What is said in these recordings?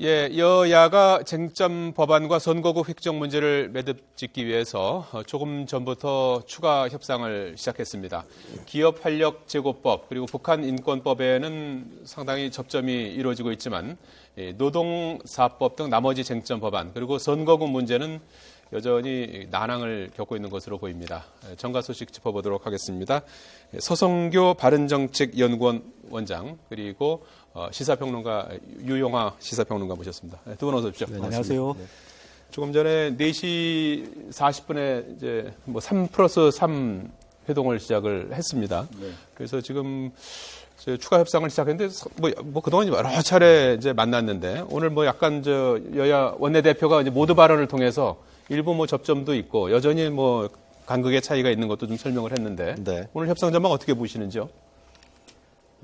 예, 여야가 쟁점 법안과 선거구 획정 문제를 매듭짓기 위해서 조금 전부터 추가 협상을 시작했습니다. 기업 활력 제고법 그리고 북한 인권법에는 상당히 접점이 이루어지고 있지만 노동사법 등 나머지 쟁점 법안 그리고 선거구 문제는 여전히 난항을 겪고 있는 것으로 보입니다. 정가 소식 짚어보도록 하겠습니다. 서성교 바른정책연구원 원장 그리고 시사평론가 유용하 시사평론가 모셨습니다. 두 분 어서 오십시오. 네, 안녕하세요. 네. 조금 전에 4시 40분에 이제 3+3 회동을 시작을 했습니다. 네. 그래서 지금 추가 협상을 시작했는데 그동안 여러 차례 이제 만났는데 오늘 약간 여야 원내대표가 이제 모두 발언을 통해서 일부 접점도 있고 여전히 간극의 차이가 있는 것도 좀 설명을 했는데 네. 오늘 협상 전망 어떻게 보시는지요?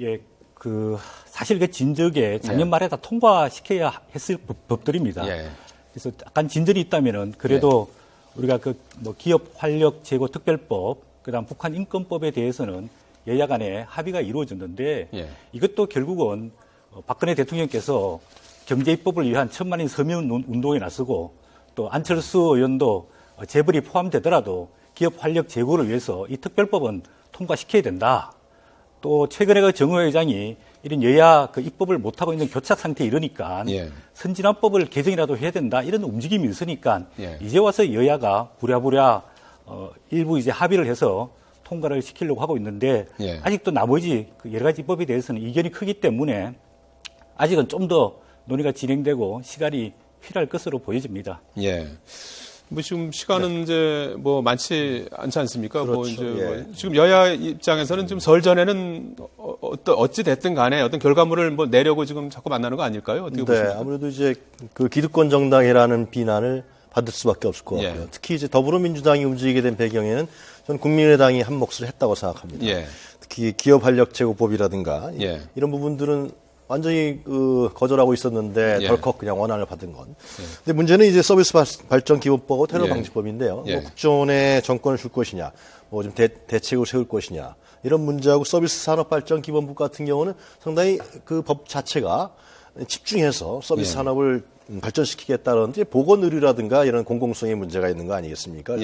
예, 사실 진적에 작년 말에 다 통과시켜야 했을 법들입니다. 예. 그래서 약간 진전이 있다면은 그래도 우리가 기업 활력 제고 특별법, 그다음 북한 인권법에 대해서는 여야 간에 합의가 이루어졌는데 이것도 결국은 박근혜 대통령께서 경제 입법을 위한 1,000만인 서명 운동에 나서고 또 안철수 의원도 재벌이 포함되더라도 기업 활력 제고를 위해서 이 특별법은 통과시켜야 된다. 또 최근에 정의회 의장이 이런 여야 입법을 못하고 있는 교착 상태에 이르니까 선진화법을 개정이라도 해야 된다. 이런 움직임이 있으니까 이제 와서 여야가 부랴부랴 일부 이제 합의를 해서 통과를 시키려고 하고 있는데 아직도 나머지 여러 가지 입법에 대해서는 이견이 크기 때문에 아직은 좀 더 논의가 진행되고 시간이 필요할 것으로 보여집니다. 예. 지금 시간은 이제 많지 않지 않습니까? 그렇죠. 지금 여야 입장에서는 지금 설 전에는 어찌 됐든 간에 어떤 결과물을 내려고 지금 자꾸 만나는 거 아닐까요? 어떻게 보십니까? 아무래도 이제 기득권 정당이라는 비난을 받을 수밖에 없을 것 같고요. 특히 이제 더불어민주당이 움직이게 된 배경에는 저는 국민의당이 한 몫을 했다고 생각합니다. 특히 기업 활력 제고법이라든가 이런 부분들은 완전히 거절하고 있었는데 덜컥 그냥 원안을 받은 건. 근데 문제는 이제 서비스 발전 기본법하고 테러 방지법인데요. 국정원에 정권을 줄 것이냐, 좀 대책을 세울 것이냐 이런 문제하고 서비스 산업 발전 기본법 같은 경우는 상당히 법 자체가 집중해서 서비스 산업을 발전시키겠다는 보건 의료라든가 이런 공공성의 문제가 있는 거 아니겠습니까?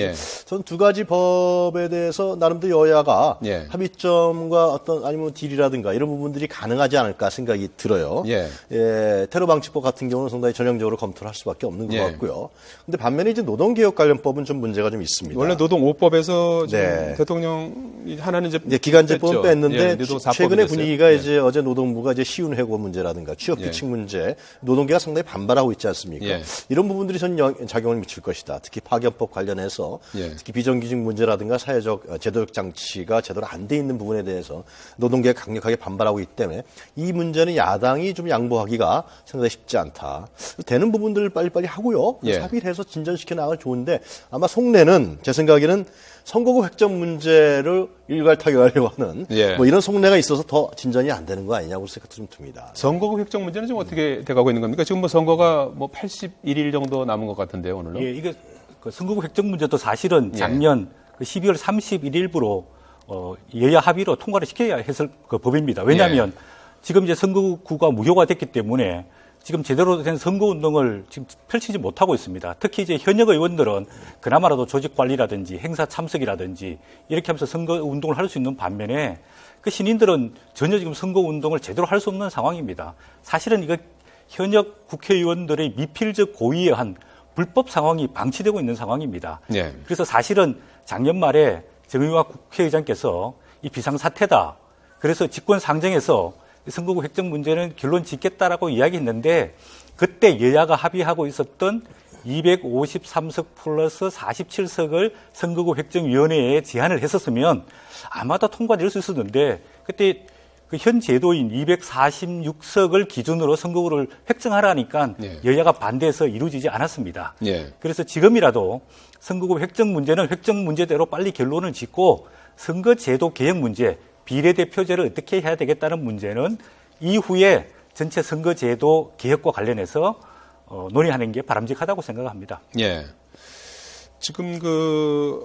저는 두 가지 법에 대해서 나름대로 여야가 합의점과 아니면 딜이라든가 이런 부분들이 가능하지 않을까 생각이 들어요. 테러 방지법 같은 경우는 상당히 전형적으로 검토를 할 수밖에 없는 것 같고요. 근데 반면에 이제 노동개혁 관련법은 좀 문제가 좀 있습니다. 원래 노동 5법에서 대통령이 하나는 이제 기간제법은 뺐는데 최근의 분위기가 이제 어제 노동부가 이제 시운 해고 문제라든가 취업 규칙 문제, 노동계가 상당히 반발하고 있지 않습니까? 이런 부분들이 전 작용을 미칠 것이다. 특히 파견법 관련해서 특히 비정규직 문제라든가 사회적 제도적 장치가 제대로 안 돼 있는 부분에 대해서 노동계가 강력하게 반발하고 있기 때문에 이 문제는 야당이 좀 양보하기가 상당히 쉽지 않다. 되는 부분들을 빨리빨리 하고요. 합의를 해서 진전시켜 나가면 좋은데 아마 속내는 제 생각에는 선거구 획정 문제를 일괄 타결하려고 하는 이런 속내가 있어서 더 진전이 안 되는 거 아니냐고 생각도 좀 듭니다. 선거구 획정 문제는 지금 어떻게 돼가고 있는 겁니까? 지금 선거가 81일 정도 남은 것 같은데요, 오늘로? 이게 선거구 획정 문제도 사실은 작년 12월 31일부로 여야 합의로 통과를 시켜야 했을 법입니다. 왜냐하면 지금 이제 선거구가 무효가 됐기 때문에 지금 제대로 된 선거운동을 지금 펼치지 못하고 있습니다. 특히 이제 현역 의원들은 그나마라도 조직 관리라든지 행사 참석이라든지 이렇게 하면서 선거운동을 할 수 있는 반면에 신인들은 전혀 지금 선거운동을 제대로 할 수 없는 상황입니다. 사실은 이거 현역 국회의원들의 미필적 고의에 의한 불법 상황이 방치되고 있는 상황입니다. 그래서 사실은 작년 말에 정의화 국회의장께서 이 비상사태다. 그래서 직권 상정해서 선거구 획정 문제는 결론 짓겠다라고 이야기했는데 그때 여야가 합의하고 있었던 253석 플러스 47석을 선거구 획정위원회에 제안을 했었으면 아마도 통과될 수 있었는데 그때 현 제도인 246석을 기준으로 선거구를 획정하라니까 여야가 반대해서 이루어지지 않았습니다. 그래서 지금이라도 선거구 획정 문제는 획정 문제대로 빨리 결론을 짓고 선거제도 개혁 문제, 비례대표제를 어떻게 해야 되겠다는 문제는 이후에 전체 선거제도 개혁과 관련해서 논의하는 게 바람직하다고 생각합니다. 지금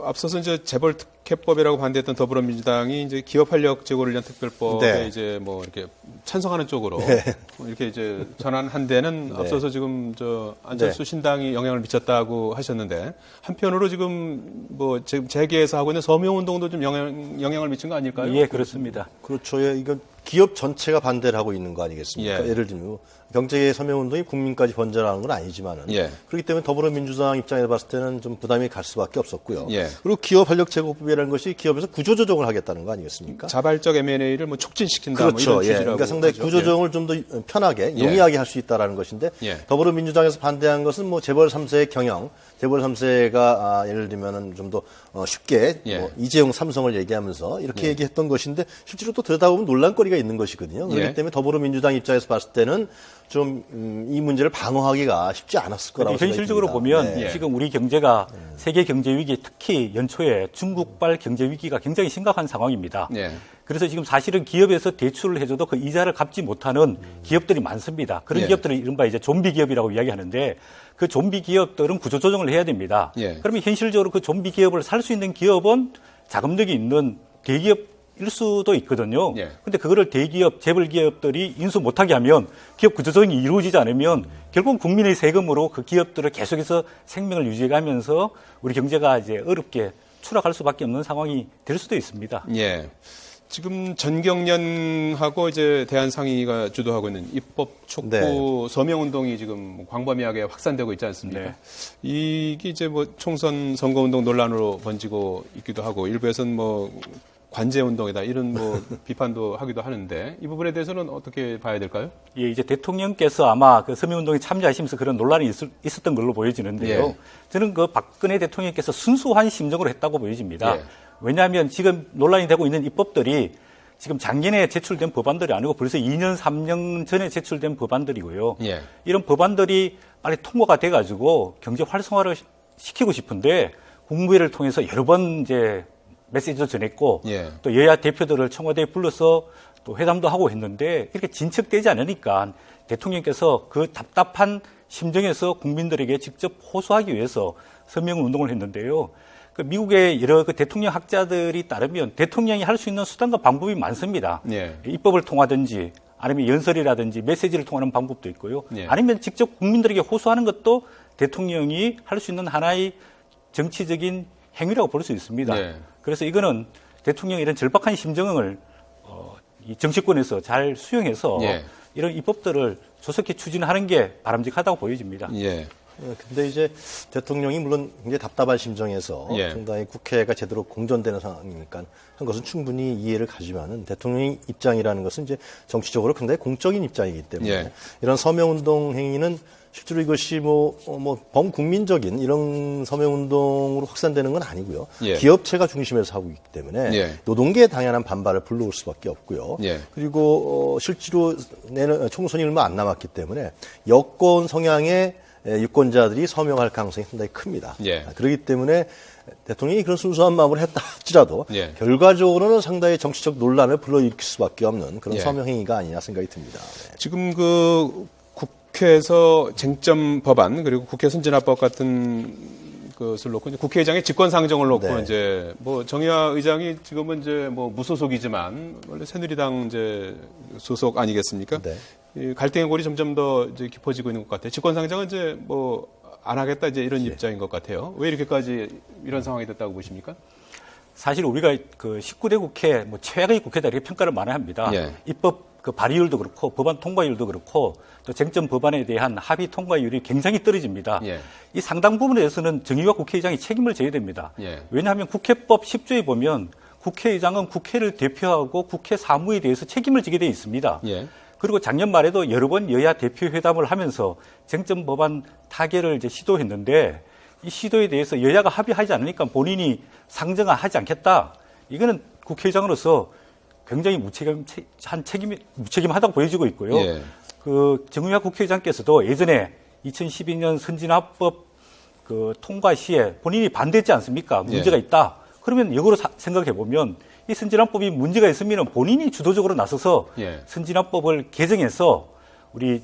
앞서서 이제 재벌 특혜법이라고 반대했던 더불어민주당이 이제 기업 활력 제고를 위한 특별법에 네. 이제 뭐 이렇게 찬성하는 쪽으로 네. 이렇게 이제 전환한 데는 네. 앞서서 지금 안철수 신당이 영향을 미쳤다고 하셨는데 한편으로 지금 지금 재계에서 하고 있는 서명 운동도 좀 영향을 미친 거 아닐까요? 예, 그렇습니다. 그렇죠. 예, 이건 기업 전체가 반대를 하고 있는 거 아니겠습니까? 예. 예를 들면 경제의 서명운동이 국민까지 번져나가는 건 아니지만은 예. 그렇기 때문에 더불어민주당 입장에서 봤을 때는 좀 부담이 갈 수밖에 없었고요. 예. 그리고 기업 활력 제고법이라는 것이 기업에서 구조조정을 하겠다는 거 아니겠습니까? 자발적 M&A를 촉진시킨다 그렇죠. 뭐 이런 예. 취지라고 그러니까 상당히 하죠. 구조조정을 좀 더 편하게 용이하게 할 수 있다라는 것인데 예. 더불어민주당에서 반대한 것은 재벌 3세의 경영, 재벌 3세가 예를 들면은 좀 더 쉽게 예. 이재용 삼성을 얘기하면서 이렇게 얘기했던 것인데 실제로 또 들여다보면 논란거리가 있는 것이거든요. 그렇기 예. 때문에 더불어민주당 입장에서 봤을 때는 좀 이 문제를 방어하기가 쉽지 않았을 거라고 생각이 현실적으로 듭니다. 보면 네. 지금 우리 경제가 세계 경제 위기, 특히 연초에 중국발 경제 위기가 굉장히 심각한 상황입니다. 예. 그래서 지금 사실은 기업에서 대출을 해줘도 그 이자를 갚지 못하는 기업들이 많습니다. 그런 예. 기업들을 이른바 이제 좀비 기업이라고 이야기하는데 그 좀비 기업들은 구조조정을 해야 됩니다. 예. 그러면 현실적으로 그 좀비 기업을 살 수 있는 기업은 자금력이 있는 대기업일 수도 있거든요. 예. 근데 그거를 대기업, 재벌 기업들이 인수 못하게 하면 기업 구조조정이 이루어지지 않으면 결국 국민의 세금으로 그 기업들을 계속해서 생명을 유지해가면서 우리 경제가 이제 어렵게 추락할 수밖에 없는 상황이 될 수도 있습니다. 예. 지금 전경련하고 이제 대한상의가 주도하고 있는 입법 촉구 네. 서명 운동이 지금 광범위하게 확산되고 있지 않습니까? 네. 이게 이제 총선 선거 운동 논란으로 번지고 있기도 하고 일부에서는 관제 운동이다 이런 비판도 하기도 하는데 이 부분에 대해서는 어떻게 봐야 될까요? 예, 이제 대통령께서 아마 그 서명운동에 참여하시면서 그런 논란이 있었던 걸로 보여지는데요. 예. 저는 그 박근혜 대통령께서 순수한 심정으로 했다고 보여집니다. 예. 왜냐하면 지금 논란이 되고 있는 입법들이 지금 작년에 제출된 법안들이 아니고 벌써 2년, 3년 전에 제출된 법안들이고요. 예. 이런 법안들이 빨리 통과가 돼가지고 경제 활성화를 시키고 싶은데 국무회의를 통해서 여러 번 이제 메시지도 전했고 예. 또 여야 대표들을 청와대에 불러서 또 회담도 하고 했는데 이렇게 진척되지 않으니까 대통령께서 그 답답한 심정에서 국민들에게 직접 호소하기 위해서 서명 운동을 했는데요. 그 미국의 여러 그 대통령 학자들이 따르면 대통령이 할 수 있는 수단과 방법이 많습니다. 예. 입법을 통하든지 아니면 연설이라든지 메시지를 통하는 방법도 있고요. 예. 아니면 직접 국민들에게 호소하는 것도 대통령이 할 수 있는 하나의 정치적인 행위라고 볼 수 있습니다. 예. 그래서 이거는 대통령의 이런 절박한 심정을 이 정치권에서 잘 수용해서 예. 이런 입법들을 조속히 추진하는 게 바람직하다고 보여집니다. 예. 근데 이제 대통령이 물론 굉장히 답답한 심정에서 예. 상당히 국회가 제대로 공전되는 상황이니까 한 것은 충분히 이해를 가지만은 대통령 입장이라는 것은 이제 정치적으로 굉장히 공적인 입장이기 때문에 예. 이런 서명운동 행위는 실제로 이것이 범국민적인 이런 서명운동으로 확산되는 건 아니고요. 예. 기업체가 중심에서 하고 있기 때문에 예. 노동계의 당연한 반발을 불러올 수밖에 없고요. 예. 그리고 실제로 내년 총선이 얼마 안 남았기 때문에 여권 성향의 유권자들이 서명할 가능성이 상당히 큽니다. 예. 그렇기 때문에 대통령이 그런 순수한 마음으로 했다 할지라도 예. 결과적으로는 상당히 정치적 논란을 불러일으킬 수밖에 없는 그런 예. 서명 행위가 아니냐 생각이 듭니다. 네. 지금 국회에서 쟁점 법안 그리고 국회 선진화법 같은 것을 놓고 이제 국회의장의 직권상정을 놓고 네. 이제 정의화 의장이 지금은 이제 무소속이지만 원래 새누리당 이제 소속 아니겠습니까? 네. 이 갈등의 골이 점점 더 이제 깊어지고 있는 것 같아요. 직권상정은 이제 안 하겠다 이제 이런 입장인 것 같아요. 왜 이렇게까지 이런 상황이 됐다고 보십니까? 사실 우리가 그 19대 국회 최악의 국회다 이렇게 평가를 많이 합니다. 예. 입법 그 발의율도 그렇고 법안 통과율도 그렇고 또 쟁점 법안에 대한 합의 통과율이 굉장히 떨어집니다. 예. 이 상당 부분에 대해서는 정의화 국회의장이 책임을 져야 됩니다. 예. 왜냐하면 국회법 10조에 보면 국회의장은 국회를 대표하고 국회 사무에 대해서 책임을 지게 돼 있습니다. 예. 그리고 작년 말에도 여러 번 여야 대표 회담을 하면서 쟁점 법안 타결을 이제 시도했는데 이 시도에 대해서 여야가 합의하지 않으니까 본인이 상정하지 않겠다. 이거는 국회의장으로서 굉장히 무책임하다고 보여지고 있고요. 예. 그 정의화 국회의장께서도 예전에 2012년 선진화법 그 통과 시에 본인이 반대했지 않습니까? 문제가 예. 있다. 그러면 역으로 생각해 보면 이 선진화법이 문제가 있으면 본인이 주도적으로 나서서 예. 선진화법을 개정해서 우리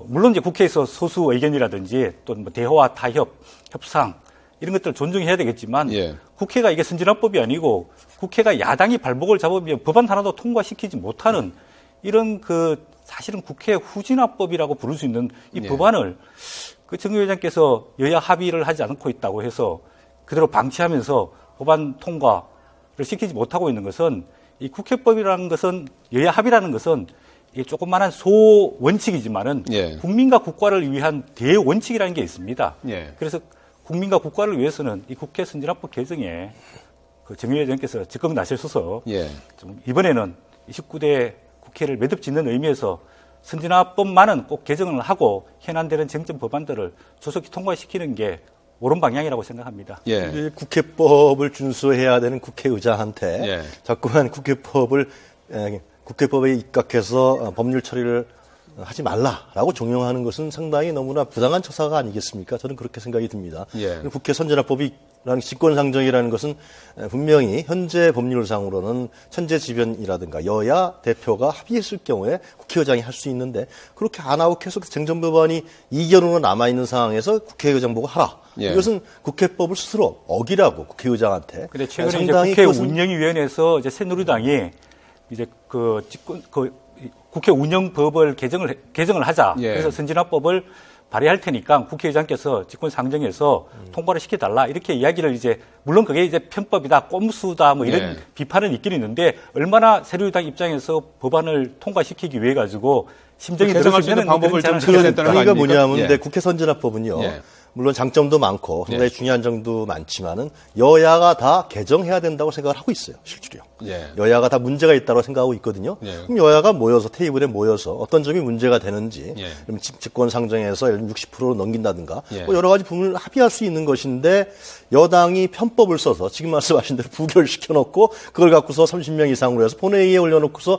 물론 이제 국회에서 소수 의견이라든지 또 대화와 타협, 협상 이런 것들을 존중해야 되겠지만 예. 국회가 이게 선진화법이 아니고 국회가 야당이 발목을 잡으면 법안 하나도 통과시키지 못하는 이런 사실은 국회 후진화법이라고 부를 수 있는 이 예. 법안을 정 의장께서 여야 합의를 하지 않고 있다고 해서 그대로 방치하면서 법안 통과를 시키지 못하고 있는 것은 이 국회법이라는 것은 여야 합의라는 것은 이게 조그마한 소원칙이지만은 예. 국민과 국가를 위한 대원칙이라는 게 있습니다. 예. 그래서 국민과 국가를 위해서는 이 국회 선진화법 개정에 정 의장께서 적극 나서셔서 예. 좀 이번에는 29대 국회를 매듭짓는 의미에서 선진화법만은 꼭 개정을 하고 현안되는 쟁점 법안들을 조속히 통과시키는 게 옳은 방향이라고 생각합니다. 예. 국회법을 준수해야 되는 국회의장한테 예. 자꾸만 국회법에 입각해서 법률 처리를 하지 말라라고 종용하는 것은 상당히 너무나 부당한 처사가 아니겠습니까? 저는 그렇게 생각이 듭니다. 예. 국회 선진화법이라는 직권상정이라는 것은 분명히 현재 법률상으로는 천재지변이라든가 여야 대표가 합의했을 경우에 국회의장이 할 수 있는데 그렇게 안 하고 계속 쟁점법안이 이견으로 남아있는 상황에서 국회의장 보고 하라. 예. 이것은 국회법을 스스로 어기라고 국회의장한테. 근데 최근에 상당히 이제 국회 그것은 운영위원회에서 이제 새누리당이 이제 국회 운영법을 개정을 하자. 예. 그래서 선진화법을 발의할 테니까 국회의장께서 직권 상정해서 통과를 시켜달라. 이렇게 이야기를 물론 그게 편법이다, 꼼수다, 뭐 이런 예. 비판은 있긴 있는데 얼마나 새누리당 입장에서 법안을 통과시키기 위해 가지고 심정이 개정할 수 있는 들었으면 방법을 좀 그런 찾아냈다는 거 그러니까 아닙니까? 뭐냐면 예. 근데 국회 선진화법은요. 예. 물론 장점도 많고 상당히 예. 중요한 점도 많지만은 여야가 다 개정해야 된다고 생각을 하고 있어요. 실제로요. 예. 여야가 다 문제가 있다고 생각하고 있거든요. 예. 그럼 여야가 모여서 테이블에 모여서 어떤 점이 문제가 되는지 예. 그럼 직권 상정해서 60%로 넘긴다든가 예. 뭐 여러 가지 부분을 합의할 수 있는 것인데 여당이 편법을 써서 지금 말씀하신 대로 부결시켜 놓고 그걸 갖고서 30명 이상으로 해서 본회의에 올려놓고서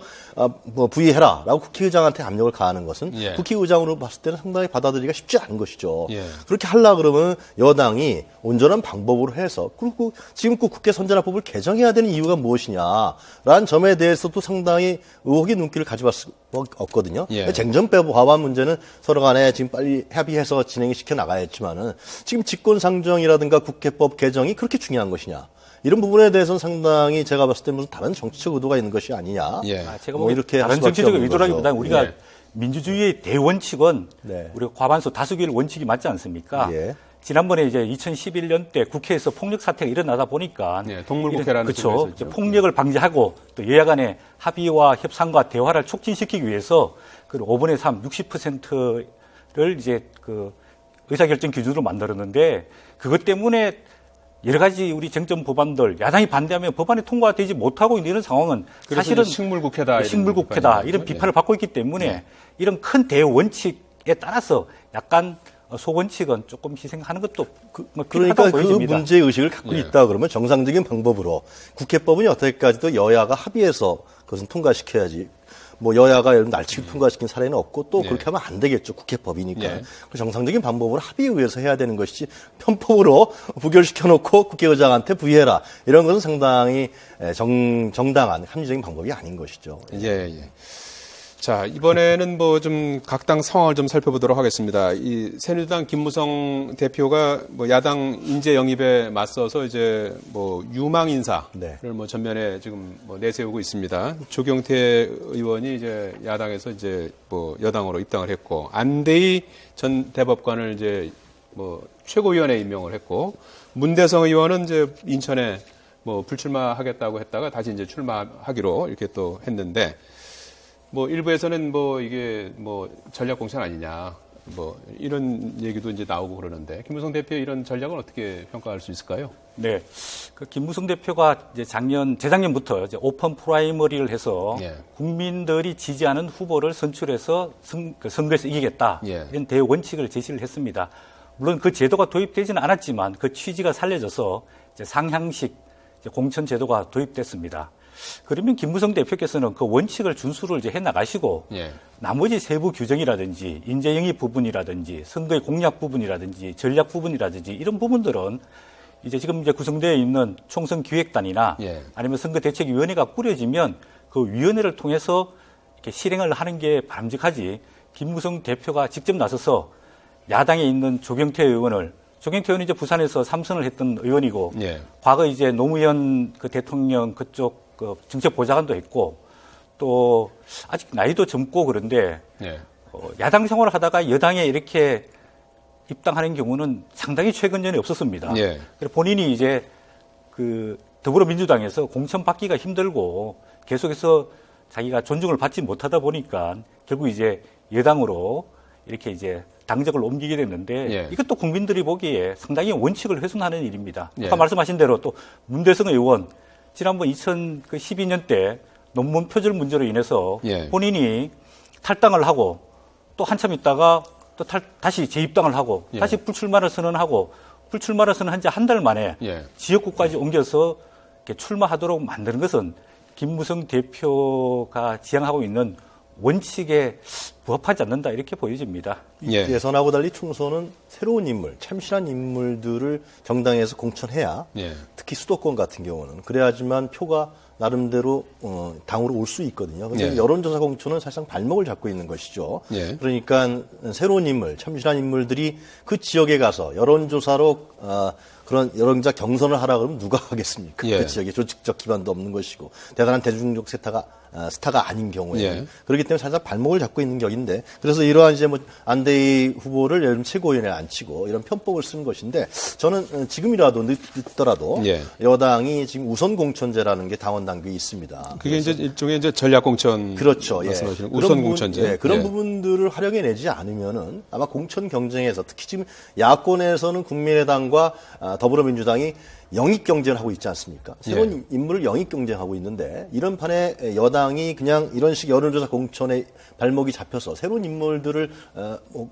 뭐 부의해라라고 국회의장한테 압력을 가하는 것은 예. 국회의장으로 봤을 때는 상당히 받아들이기가 쉽지 않은 것이죠. 예. 그렇게 하려 그러면 여당이 온전한 방법으로 해서 그리고 지금 그 국회 선진화법을 개정해야 되는 이유가 무엇이냐라는 점에 대해서도 상당히 의혹의 눈길을 가져볼 수 없거든요. 예. 쟁점 빼고 과반 문제는 서로 간에 지금 빨리 협의해서 진행시켜 나가야지만은 지금 직권상정이라든가 국회법 개정이 그렇게 중요한 것이냐. 이런 부분에 대해서는 상당히 제가 봤을 때 무슨 다른 정치적 의도가 있는 것이 아니냐. 예. 제가 뭐 이렇게 할 다른 수밖에 정치적 없는 의도라기보다는 거죠. 우리가 예. 민주주의의 대원칙은 네. 우리가 과반수 다수결 원칙이 맞지 않습니까? 예. 지난번에 이제 2011년 때 국회에서 폭력 사태가 일어나다 보니까 예, 동물국회라는 소리가 그렇죠. 있었죠. 폭력을 방지하고 또 여야 간의 합의와 협상과 대화를 촉진시키기 위해서 그 5분의 3, 60%를 이제 의사결정 기준으로 만들었는데 그것 때문에 여러 가지 우리 쟁점 법안들 야당이 반대하면 법안이 통과되지 못하고 있는 이런 상황은 사실은 식물국회다. 이런 식물국회다 비판이 이런 나오죠. 비판을 받고 있기 때문에 이런 큰 대원칙에 따라서 약간 소원칙은 조금 희생하는 것도 그러니까 필요하다고 그 보여집니다. 문제 의식을 갖고 예. 있다 그러면 정상적인 방법으로 국회법은 여태까지도 여야가 합의해서 그것은 통과시켜야지. 뭐 여야가 날치기 통과시킨 사례는 없고 또 예. 그렇게 하면 안 되겠죠. 국회법이니까. 예. 그 정상적인 방법으로 합의에 의해서 해야 되는 것이지 편법으로 부결시켜놓고 국회의장한테 부의해라. 이런 것은 상당히 정당한 합리적인 방법이 아닌 것이죠. 예, 예. 자, 이번에는 뭐 좀 각 당 상황을 좀 살펴보도록 하겠습니다. 이 새누리당 김무성 대표가 뭐 야당 인재 영입에 맞서서 이제 뭐 유망 인사를 네. 뭐 전면에 지금 뭐 내세우고 있습니다. 조경태 의원이 이제 야당에서 이제 뭐 여당으로 입당을 했고 안대희 전 대법관을 이제 뭐 최고위원회 임명을 했고 문대성 의원은 이제 인천에 뭐 불출마하겠다고 했다가 다시 이제 출마하기로 이렇게 또 했는데 뭐 일부에서는 뭐 이게 뭐 전략 공천 아니냐 뭐 이런 얘기도 이제 나오고 그러는데 김무성 대표 이런 전략은 어떻게 평가할 수 있을까요? 네, 김무성 대표가 이제 재작년부터 이제 오픈 프라이머리를 해서 예. 국민들이 지지하는 후보를 선출해서 선거에서 이기겠다 예. 이런 대원칙을 제시를 했습니다. 물론 그 제도가 도입되지는 않았지만 그 취지가 살려져서 이제 상향식 이제 공천 제도가 도입됐습니다. 그러면 김무성 대표께서는 그 원칙을 준수를 이제 해 나가시고 예. 나머지 세부 규정이라든지 인재 영입 부분이라든지 선거의 공약 부분이라든지 전략 부분이라든지 이런 부분들은 이제 지금 이제 구성되어 있는 총선 기획단이나 예. 아니면 선거대책위원회가 꾸려지면 그 위원회를 통해서 이렇게 실행을 하는 게 바람직하지 김무성 대표가 직접 나서서 야당에 있는 조경태 의원을 조경태 의원이 이제 부산에서 3선을 했던 의원이고, 예. 과거 이제 노무현 그 대통령 그쪽 그 정책보좌관도 했고, 또 아직 나이도 젊고 그런데 예. 야당 생활을 하다가 여당에 이렇게 입당하는 경우는 상당히 최근 전에 없었습니다. 예. 그래서 본인이 이제 그 더불어민주당에서 공천 받기가 힘들고 계속해서 자기가 존중을 받지 못하다 보니까 결국 이제 여당으로 이렇게 이제 당적을 옮기게 됐는데 예. 이것도 국민들이 보기에 상당히 원칙을 훼손하는 일입니다. 예. 아까 말씀하신 대로 또 문대성 의원 지난번 2012년 때 논문 표절 문제로 인해서 예. 본인이 탈당을 하고 또 한참 있다가 또 다시 재입당을 하고 예. 다시 불출마를 선언하고 불출마를 선언한 지 한 달 만에 예. 지역구까지 옮겨서 이렇게 출마하도록 만드는 것은 김무성 대표가 지향하고 있는 원칙에 부합하지 않는다 이렇게 보여집니다. 예. 예선하고 달리 총선은 새로운 인물, 참신한 인물들을 정당에서 공천해야 예. 특히 수도권 같은 경우는 그래야지만 표가 나름대로 당으로 올 수 있거든요. 그런데 예. 여론조사 공천은 사실상 발목을 잡고 있는 것이죠. 예. 그러니까 새로운 인물, 참신한 인물들이 그 지역에 가서 여론조사로 그런 여론자 경선을 하라 그러면 누가 하겠습니까? 예. 그 지역에 조직적 기반도 없는 것이고 대단한 대중적 스타가 아닌 경우에 예. 그렇기 때문에 살짝 발목을 잡고 있는 격인데 그래서 이러한 이제 뭐 안대희 후보를 예를 들면 최고위원회에 앉히고 이런 편법을 쓰는 것인데 저는 지금이라도 늦더라도 예. 여당이 지금 우선 공천제라는 게 당원 당규에 있습니다. 그게 이제 일종의 이제 전략 공천 그렇죠. 예. 말씀하시는 그런 우선 부분, 공천제. 예, 그런 예. 부분들을 활용해내지 않으면은 아마 공천 경쟁에서 특히 지금 야권에서는 국민의당과 더불어민주당이 영입 경쟁을 하고 있지 않습니까? 새로운 인물을 영입 경쟁하고 있는데 이런 판에 여당이 그냥 이런 식 여론조사 공천에 발목이 잡혀서 새로운 인물들을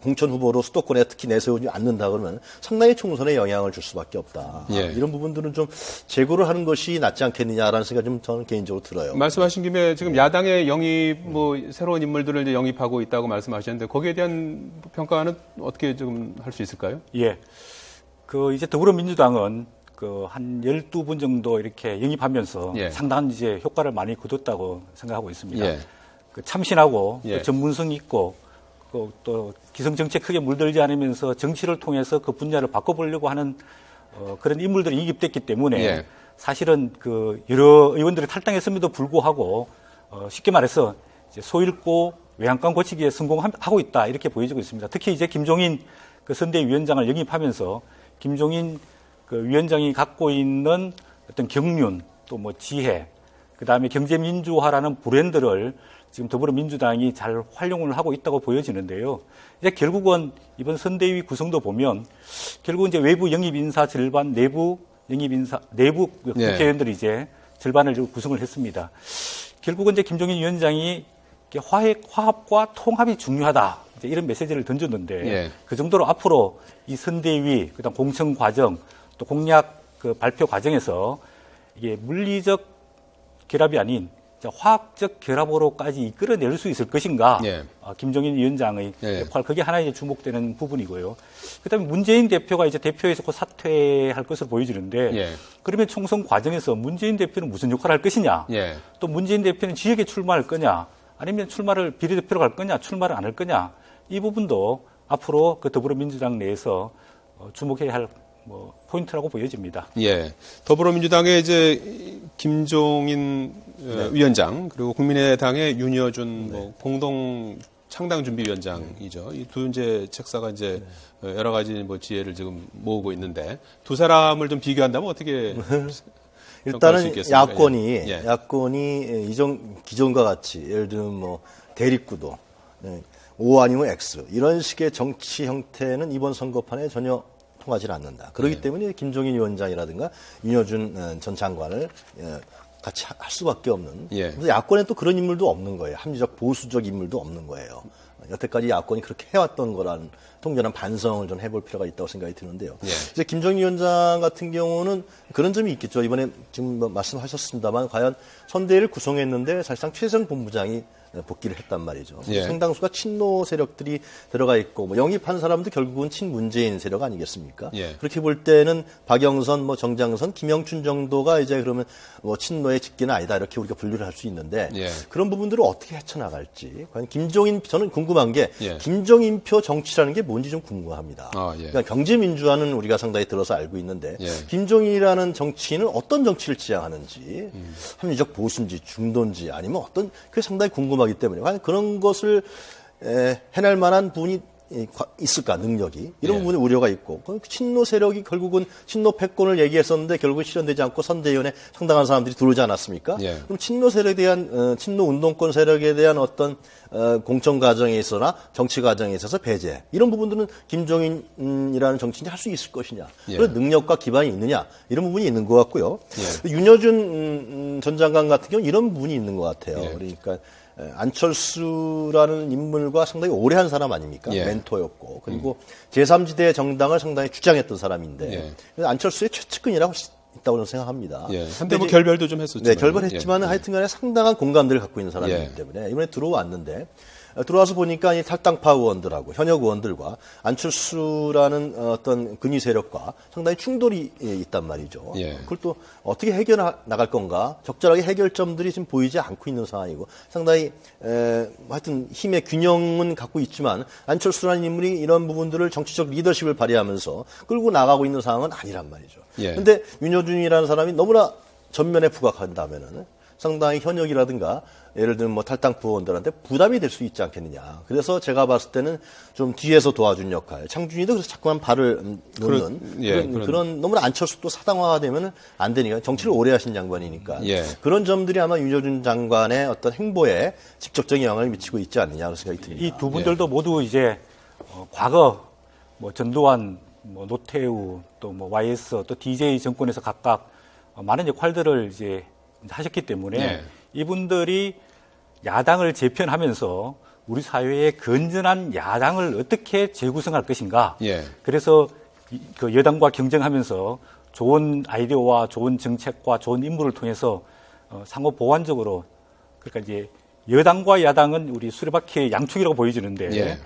공천 후보로 수도권에 특히 내세우지 않는다 그러면 상당히 총선에 영향을 줄 수밖에 없다. 예. 이런 부분들은 좀 재고를 하는 것이 낫지 않겠느냐라는 생각이 좀 저는 개인적으로 들어요. 말씀하신 김에 지금 야당의 영입 뭐 새로운 인물들을 이제 영입하고 있다고 말씀하셨는데 거기에 대한 평가는 어떻게 좀 할 수 있을까요? 예. 그 이제 더불어민주당은 그 한 12분 정도 이렇게 영입하면서 예. 상당한 이제 효과를 많이 거뒀다고 생각하고 있습니다. 예. 그 참신하고 예. 또 전문성 있고 또 기성 정책 크게 물들지 않으면서 정치를 통해서 그 분야를 바꿔보려고 하는 그런 인물들이 영입됐기 때문에 예. 사실은 그 여러 의원들이 탈당했음에도 불구하고 쉽게 말해서 이제 소잃고 외양간 고치기에 성공하고 있다 이렇게 보여지고 있습니다. 특히 이제 김종인 그 선대위원장을 영입하면서 김종인 그 위원장이 갖고 있는 어떤 경륜 또 뭐 지혜 그다음에 경제민주화라는 브랜드를 지금 더불어민주당이 잘 활용을 하고 있다고 보여지는데요. 이제 결국은 이번 선대위 구성도 보면 결국 이제 외부 영입 인사 절반, 내부 영입 인사, 내부 국회의원들이 이제 절반을 구성을 했습니다. 결국은 이제 김종인 위원장이 화합과 통합이 중요하다. 이제 이런 메시지를 던졌는데 예. 그 정도로 앞으로 이 선대위, 그다음 공천 과정, 또 공약 그 발표 과정에서 이게 물리적 결합이 아닌 화학적 결합으로까지 이끌어낼 수 있을 것인가? 예. 김종인 위원장의 예. 역할, 그게 하나 이제 주목되는 부분이고요. 그다음에 문재인 대표가 이제 대표에서 곧 사퇴할 것으로 보여지는데, 예. 그러면 총선 과정에서 문재인 대표는 무슨 역할을 할 것이냐? 예. 또 문재인 대표는 지역에 출마할 거냐? 아니면 출마를 비례대표로 갈 거냐? 출마를 안 할 거냐? 이 부분도 앞으로 그 더불어민주당 내에서 주목해야 할 포인트라고 보여집니다. 예. 더불어민주당의 이제 김종인 위원장 그리고 국민의당의 윤여준 뭐 공동 창당준비위원장이죠. 이 두 이제 책사가 이제 여러 가지 뭐 지혜를 지금 모으고 있는데 두 사람을 좀 비교한다면 어떻게 일단은 야권이 예. 기존과 같이 예를 들면 뭐 대립구도 O 아니면 X 이런 식의 정치 형태는 이번 선거판에 전혀 통하지 않는다. 그렇기 때문에 김종인 위원장이라든가 윤여준 전 장관을 같이 할 수밖에 없는. 그래서 야권에 또 그런 인물도 없는 거예요. 합리적 보수적 인물도 없는 거예요. 여태까지 야권이 그렇게 해왔던 거라는 통전한 반성을 좀 해볼 필요가 있다고 생각이 드는데요. 이제 김종인 위원장 같은 경우는 그런 점이 있겠죠. 이번에 지금 말씀하셨습니다만 과연 선대위를 구성했는데 사실상 최성 본부장이 복귀를 했단 말이죠. 예. 상당수가 친노 세력들이 들어가 있고 뭐 영입한 사람도 결국은 친문재인 세력 아니겠습니까? 예. 그렇게 볼 때는 박영선, 뭐 정장선, 김영춘 정도가 이제 그러면 뭐 친노의 직계는 아니다 이렇게 우리가 분류를 할 수 있는데 예. 그런 부분들을 어떻게 헤쳐나갈지 과연 김종인 저는 궁금한 게 예. 김종인표 정치라는 게 뭔지 좀 궁금합니다. 예. 그러니까 경제민주화는 우리가 상당히 들어서 알고 있는데 예. 김종인이라는 정치인은 어떤 정치를 지향하는지 합리적 보수인지 중도인지 아니면 어떤 그게 상당히 궁금하기 때문에 과연 그런 것을 해낼 만한 분이 있을까 능력이 이런 예. 부분에 우려가 있고 친노 세력이 결국은 친노 패권을 얘기했었는데 결국은 실현되지 않고 선대위원회 상당한 사람들이 들어오지 않았습니까? 예. 그럼 친노 세력에 대한 친노 운동권 세력에 대한 어떤 공천 과정에 있어나 정치 과정에 있어서 배제 이런 부분들은 김종인이라는 정치인이 할 수 있을 것이냐 예. 그런 능력과 기반이 있느냐 이런 부분이 있는 것 같고요. 예. 윤여준 전 장관 같은 경우는 이런 부분이 있는 것 같아요. 예. 그러니까 안철수라는 인물과 상당히 오래 한 사람 아닙니까? 예. 멘토였고 그리고 제3지대 정당을 상당히 주장했던 사람인데 예. 그래서 안철수의 최측근이라고 있다고 저는 생각합니다. 예. 한때 뭐 이제- 결별도 좀 했었죠. 네, 결별했지만 예. 하여튼간에 상당한 공감대를 갖고 있는 사람이기 예. 때문에 이번에 들어왔는데 들어와서 보니까 이 탈당파 의원들하고 현역 의원들과 안철수라는 어떤 근위 세력과 상당히 충돌이 있단 말이죠. 예. 그걸 또 어떻게 해결해 나갈 건가 적절하게 해결점들이 지금 보이지 않고 있는 상황이고 상당히 하여튼 힘의 균형은 갖고 있지만 안철수라는 인물이 이런 부분들을 정치적 리더십을 발휘하면서 끌고 나가고 있는 상황은 아니란 말이죠. 예. 그런데 윤여준이라는 사람이 너무나 전면에 부각한다면은 상당히 현역이라든가 예를 들면 뭐 탈당파 의원들한테 부담이 될 수 있지 않겠느냐. 그래서 제가 봤을 때는 좀 뒤에서 도와준 역할. 창준이도 그래서 자꾸만 발을 놓는 그런 너무나 안철수 또 사당화가 되면 안 되니까 정치를 오래 하신 장관이니까 예. 그런 점들이 아마 윤여준 장관의 어떤 행보에 직접적인 영향을 미치고 있지 않느냐 그런 생각이 듭니다. 이 두 분들도 모두 이제 과거 뭐 전두환, 뭐 노태우, 또 뭐 YS, 또 DJ 정권에서 각각 많은 역할들을 이제 하셨기 때문에 네. 이분들이 야당을 재편하면서 우리 사회의 건전한 야당을 어떻게 재구성할 것인가. 예. 그래서 그 여당과 경쟁하면서 좋은 아이디어와 좋은 정책과 좋은 인물을 통해서 상호 보완적으로 그러니까 이제 여당과 야당은 우리 수레바퀴의 양축이라고 보여지는데 예.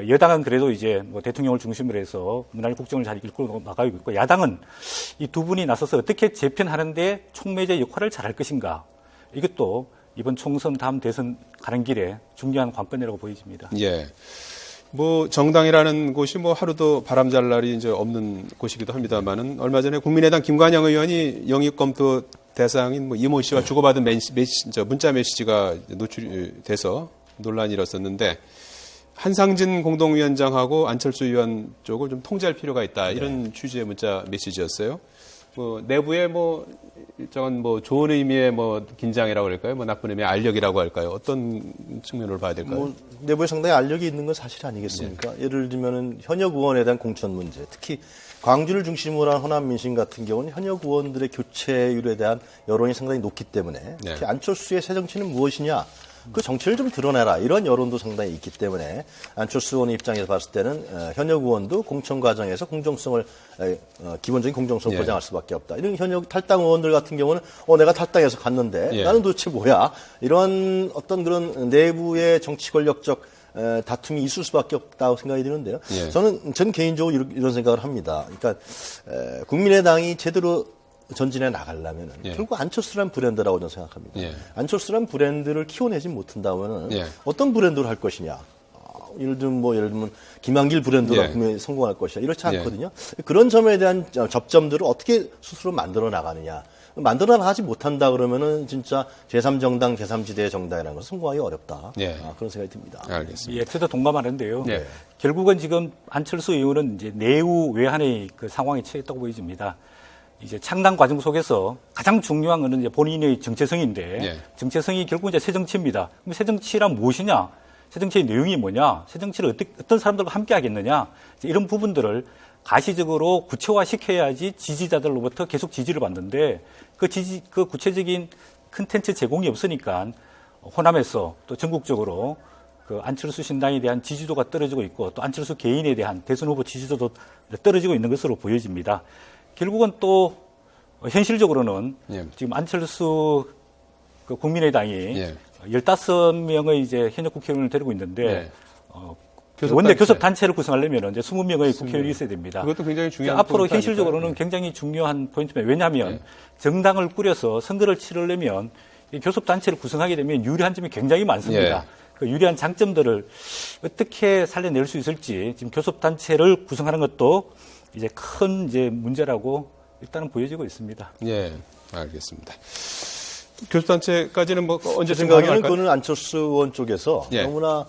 여당은 그래도 이제 뭐 대통령을 중심으로 해서 문화의 국정을 잘 이끌고 나가고 있고 야당은 이 두 분이 나서서 어떻게 재편하는데 촉매제 역할을 잘할 것인가. 이것도 이번 총선 다음 대선 가는 길에 중요한 관건이라고 보여집니다. 예. 뭐 정당이라는 곳이 뭐 하루도 바람잘 날이 이제 없는 곳이기도 합니다만은 얼마 전에 국민의당 김관영 의원이 영입 검토 대상인 뭐 이모 씨와 주고받은 문자 메시지가 노출돼서 논란이 일었었는데 한상진 공동위원장하고 안철수 의원 쪽을 좀 통제할 필요가 있다 이런 취지의 문자 메시지였어요. 뭐 내부에 뭐 일정한 뭐 좋은 의미의 뭐 긴장이라고 할까요? 뭐 나쁜 의미의 알력이라고 할까요? 어떤 측면으로 봐야 될까요? 뭐 내부에 상당히 알력이 있는 건 사실 아니겠습니까? 예를 들면은 현역 의원에 대한 공천 문제, 특히 광주를 중심으로 한 호남 민심 같은 경우는 현역 의원들의 교체율에 대한 여론이 상당히 높기 때문에 특히 안철수의 새 정치는 무엇이냐? 그 정치를 좀 드러내라. 이런 여론도 상당히 있기 때문에 안철수 의원 입장에서 봤을 때는 현역 의원도 공천 과정에서 공정성을 기본적인 공정성을 보장할 수밖에 없다. 이런 현역 탈당 의원들 같은 경우는 내가 탈당해서 갔는데 나는 도대체 뭐야? 이런 어떤 그런 내부의 정치 권력적 다툼이 있을 수밖에 없다고 생각이 드는데요. 전 개인적으로 이런 생각을 합니다. 그러니까 국민의당이 제대로 전진해 나가려면 결국 안철수란 브랜드라고 저는 생각합니다. 안철수란 브랜드를 키워내지 못한다면 어떤 브랜드를 할 것이냐. 예를 들면 김한길 브랜드로 분명히 성공할 것이야. 이렇지 않거든요. 그런 점에 대한 접점들을 어떻게 스스로 만들어 나가느냐. 만들어 나가지 못한다 그러면은 진짜 제3정당, 제3지대 정당이라는 것은 성공하기 어렵다. 그런 생각이 듭니다. 알겠습니다. 예, 저도 동감하는데요. 결국은 지금 안철수 의원은 이제 내우 외환의 그 상황에 처했다고 보여집니다. 이제 창당 과정 속에서 가장 중요한 것은 이제 본인의 정체성인데 정체성이 결국 이제 새 정치입니다. 그럼 새 정치란 무엇이냐? 새 정치의 내용이 뭐냐? 새 정치를 어떤 사람들과 함께 하겠느냐? 이런 부분들을 가시적으로 구체화시켜야지 지지자들로부터 계속 지지를 받는데 그 구체적인 컨텐츠 제공이 없으니까 호남에서 또 전국적으로 그 안철수 신당에 대한 지지도가 떨어지고 있고 또 안철수 개인에 대한 대선 후보 지지도도 떨어지고 있는 것으로 보여집니다. 결국은 또 현실적으로는 지금 안철수 그 국민의당이 15명의 이제 현역 국회의원을 데리고 있는데 네. 원내 교섭 단체를 구성하려면 이제 20명의 국회의원이 있어야 됩니다. 그것도 굉장히 중요한 앞으로 포인트 현실적으로는 아닐까요? 굉장히 중요한 포인트입니다. 왜냐하면 네. 정당을 꾸려서 선거를 치르려면 이 교섭 단체를 구성하게 되면 유리한 점이 굉장히 많습니다. 예. 그 유리한 장점들을 어떻게 살려낼 수 있을지 지금 교섭 단체를 구성하는 것도 이제 큰 이제 문제라고 일단은 보여지고 있습니다. 예, 알겠습니다. 교섭단체까지는 뭐 제 언제쯤 생각에는 가능할까요? 그거는 안철수 의원 쪽에서 예. 너무나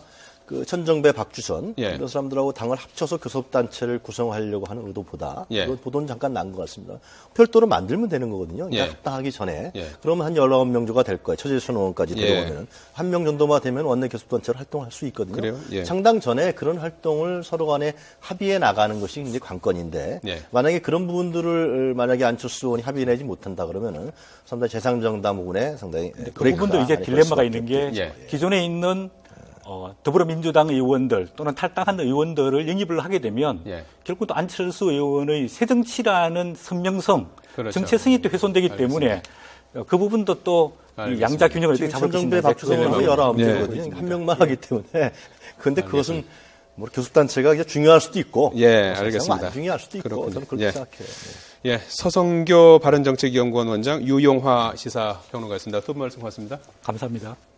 그 천정배, 박주선 예. 이런 사람들하고 당을 합쳐서 교섭단체를 구성하려고 하는 의도보다 예. 그 보도는 잠깐 난 것 같습니다. 별도로 만들면 되는 거거든요. 예. 합당하기 전에. 예. 그러면 한 19명 정도가 될 거예요. 최재선 의원까지 예. 들어오면. 한 명 정도만 되면 원내 교섭단체로 활동할 수 있거든요. 그래요? 예. 창당 전에 그런 활동을 서로 간에 합의해 나가는 것이 이제 관건인데 예. 만약에 그런 부분들을 만약에 안철수 의원이 합의내지 못한다 그러면은 상당히 재상정당분에 상당히 그 브레이크가 부분도 이제 아닐 딜레마가 수밖에 있는 게 예. 기존에 있는 더불어민주당 의원들 또는 탈당한 의원들을 영입을 하게 되면 예. 결국 또 안철수 의원의 새정치라는 선명성, 그렇죠. 정체성이 또 훼손되기 때문에 그 부분도 또 이 알겠습니다. 양자 균형을 어떻게 지금 잡을 천정배, 것인가 박주선 의원은 네. 19명이거든요. 한 명만 하기 때문에. 그런데 그것은 뭐 교섭단체가 그냥 중요할 수도 있고. 예, 사실상 알겠습니다. 안 중요할 수도 있고. 그렇군요. 저는 그렇게 예. 생각해요. 예, 서성교 바른정책연구원 원장 유용화 시사평론가였습니다. 두 분 말씀 고맙습니다. 감사합니다.